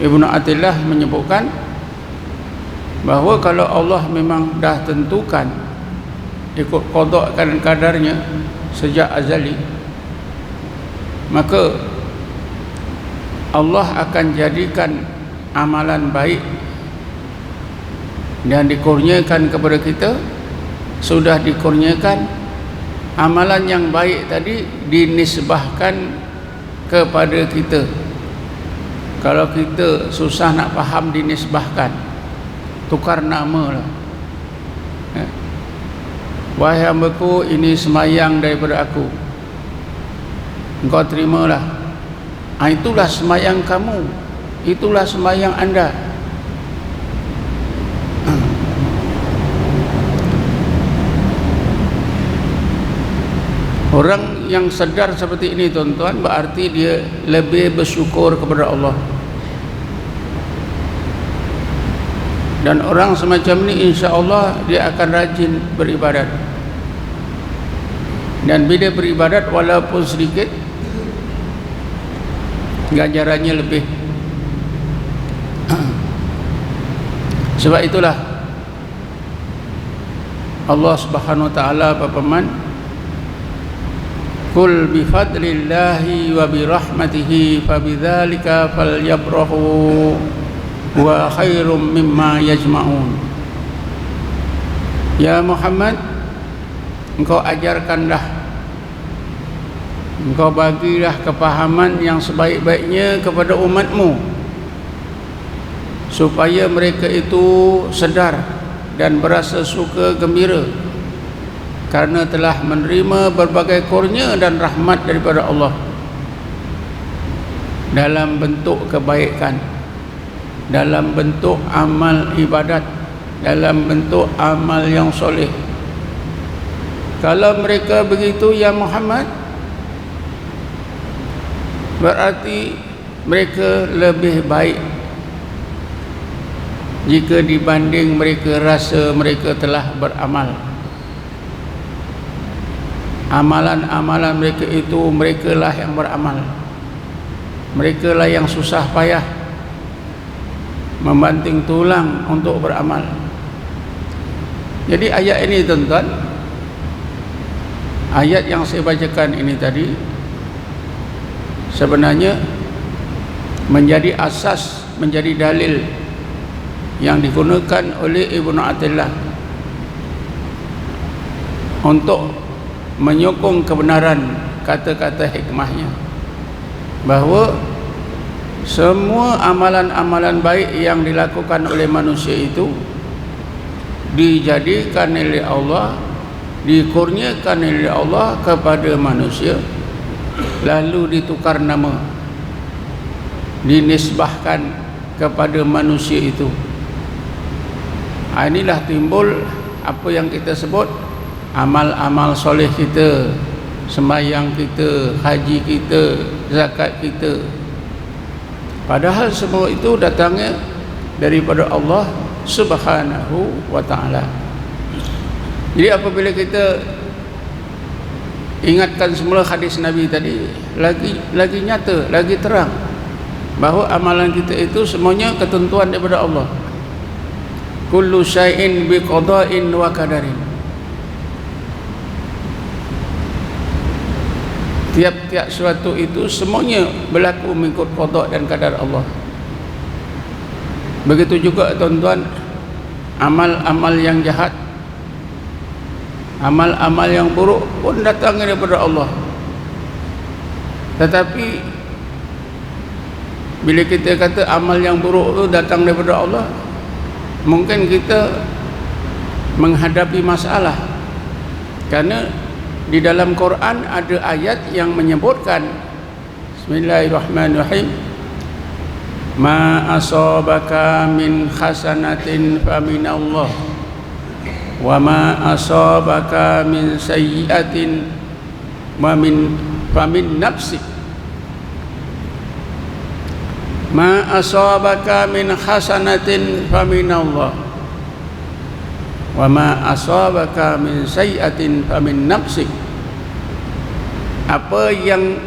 Ibnu Athilah menyebutkan bahawa kalau Allah memang dah tentukan ikut qada dan kadarnya sejak azali, maka Allah akan jadikan amalan baik dan dikurniakan kepada kita. Sudah dikurniakan, amalan yang baik tadi dinisbahkan kepada kita. Kalau kita susah nak faham dinisbahkan, tukar nama lah. Wahai hambaku, ini semayang daripada aku, engkau terimalah. Itulah semayang kamu, itulah semayang anda. Orang yang sedar seperti ini tuan-tuan, berarti dia lebih bersyukur kepada Allah. Dan orang semacam ini insya-Allah dia akan rajin beribadat. Dan bila beribadat walaupun sedikit, ganjarannya lebih. Sebab itulah Allah Subhanahu wa taala berfirman, Qul bifadlillahi wa birahmatihi fabidzalika falyabrahu wa khairum mimma yajma'un. Ya Muhammad, engkau ajarkanlah, engkau bagilah kepahaman yang sebaik-baiknya kepada umatmu, supaya mereka itu sedar dan berasa suka gembira karena telah menerima berbagai kurnia dan rahmat daripada Allah dalam bentuk kebaikan, dalam bentuk amal ibadat, dalam bentuk amal yang soleh. Kalau mereka begitu ya Muhammad, berarti mereka lebih baik jika dibanding mereka rasa mereka telah beramal. Amalan-amalan mereka itu, merekalah yang beramal, merekalah yang susah payah membanting tulang untuk beramal. Jadi ayat ini tuan-tuan, ayat yang saya bacakan ini tadi sebenarnya menjadi asas, menjadi dalil yang digunakan oleh Ibnu Athilah untuk menyokong kebenaran kata-kata hikmahnya, bahawa semua amalan-amalan baik yang dilakukan oleh manusia itu dijadikan oleh Allah, dikurniakan oleh Allah kepada manusia, lalu ditukar nama, dinisbahkan kepada manusia itu. Inilah timbul apa yang kita sebut amal-amal soleh kita, sembahyang kita, haji kita, zakat kita. Padahal semua itu datangnya daripada Allah Subhanahu wa ta'ala. Jadi apabila kita ingatkan semula hadis Nabi tadi, lagi nyata, lagi terang bahawa amalan kita itu semuanya ketentuan daripada Allah. Kullu syai'in biqada'in wa qadarin. Tiap-tiap suatu itu semuanya berlaku mengikut qada dan kadar Allah. Begitu juga tuan-tuan, amal-amal yang jahat, amal-amal yang buruk pun datang daripada Allah. Tetapi bila kita kata amal yang buruk itu datang daripada Allah, mungkin kita menghadapi masalah, karena di dalam Quran ada ayat yang menyebutkan, Bismillahirrahmanirrahim, ma asabaka min hasanatin faminallah wa ma asabaka min sayyi'atin famin nafsik. Ma asabaka min hasanatin faminallah wa ma asabaka min sayyi'atin famin nafsik. Apa yang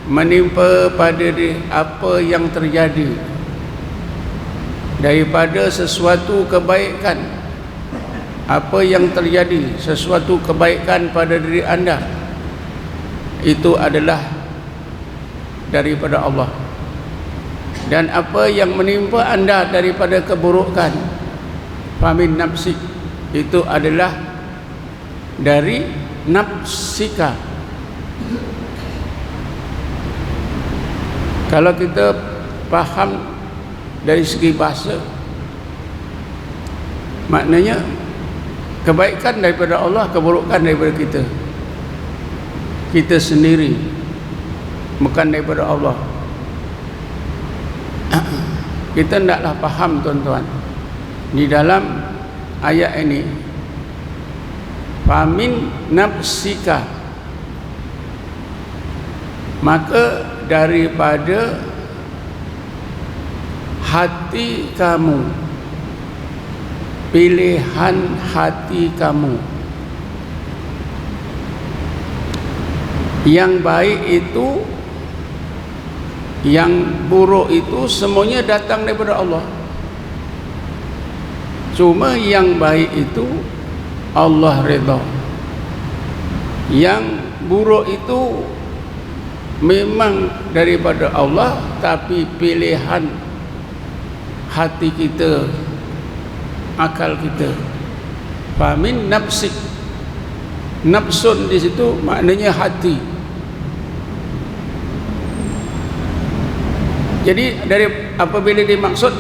menimpa pada diri, apa yang terjadi daripada sesuatu kebaikan, apa yang terjadi sesuatu kebaikan pada diri anda, itu adalah daripada Allah. Dan apa yang menimpa anda daripada keburukan, famin nafsik, itu adalah dari nafsika. Kalau kita faham dari segi bahasa, maknanya kebaikan daripada Allah, keburukan daripada kita sendiri, bukan daripada Allah. Kita hendaklah faham tuan-tuan, di dalam ayat ini, famin nafsika, maka daripada hati kamu, pilihan hati kamu. Yang baik itu, yang buruk itu semuanya datang daripada Allah. Cuma yang baik itu Allah redha, yang buruk itu memang daripada Allah, tapi pilihan hati kita, akal kita. Famin nafsik, nafsun di situ maknanya hati. Jadi dari apabila dimaksud,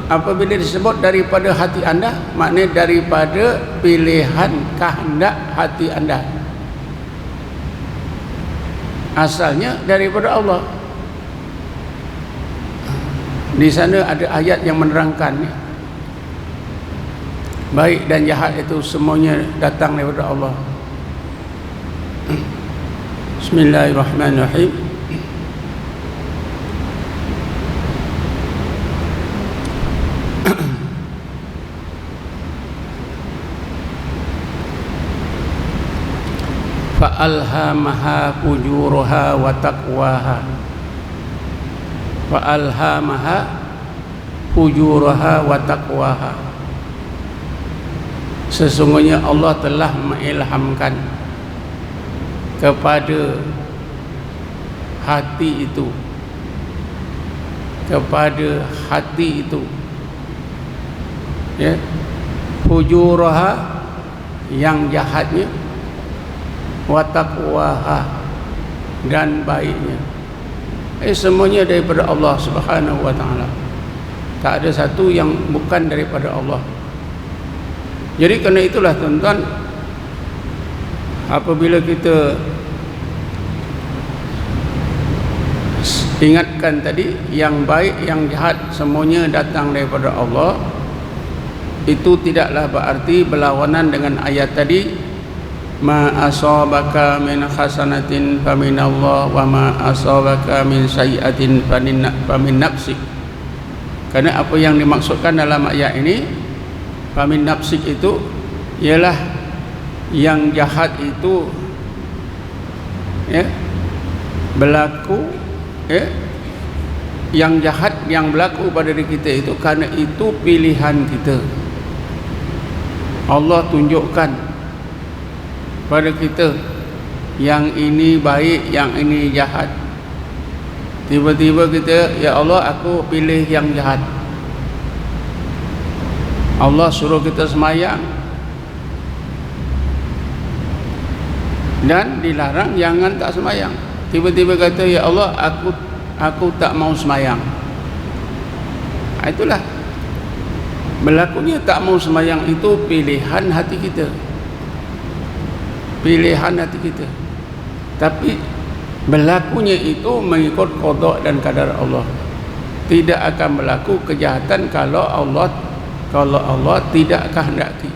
apabila disebut daripada hati anda, maknanya daripada pilihan kehendak hati anda. Asalnya daripada Allah. Di sana ada ayat yang menerangkan, baik dan jahat itu semuanya datang daripada Allah. Bismillahirrahmanirrahim. Fa'alhamaha fujuraha wa taqwaha. Fa'alhamaha fujuraha wa taqwaha. Sesungguhnya Allah telah mengilhamkan kepada hati itu, kepada hati itu, ya, fujuraha, yang jahatnya, wa taqwaha, dan baiknya. Semuanya daripada Allah Subhanahu wa taala. Tak ada satu yang bukan daripada Allah. Jadi kerana itulah tuan-tuan, apabila kita ingatkan tadi, yang baik yang jahat semuanya datang daripada Allah, itu tidaklah berarti berlawanan dengan ayat tadi, ma asabaka min hasanatin faminallah wa ma asabaka min sayyi'atin famin nafsik. Kerana apa yang dimaksudkan dalam ayat ini, famin nafsik, itu ialah yang jahat itu, ya, berlaku, ya, yang jahat yang berlaku pada diri kita itu kerana itu pilihan kita. Allah tunjukkan pada kita yang ini baik, yang ini jahat. Tiba-tiba kita, ya Allah, aku pilih yang jahat. Allah suruh kita semayang dan dilarang jangan tak semayang. Tiba-tiba kata, ya Allah, aku tak mau semayang. Itulah berlakunya tak mau semayang itu pilihan hati kita, pilihan hati kita. Tapi berlakunya itu mengikut qada dan qadar Allah. Tidak akan berlaku kejahatan kalau Allah tidak kehendaki.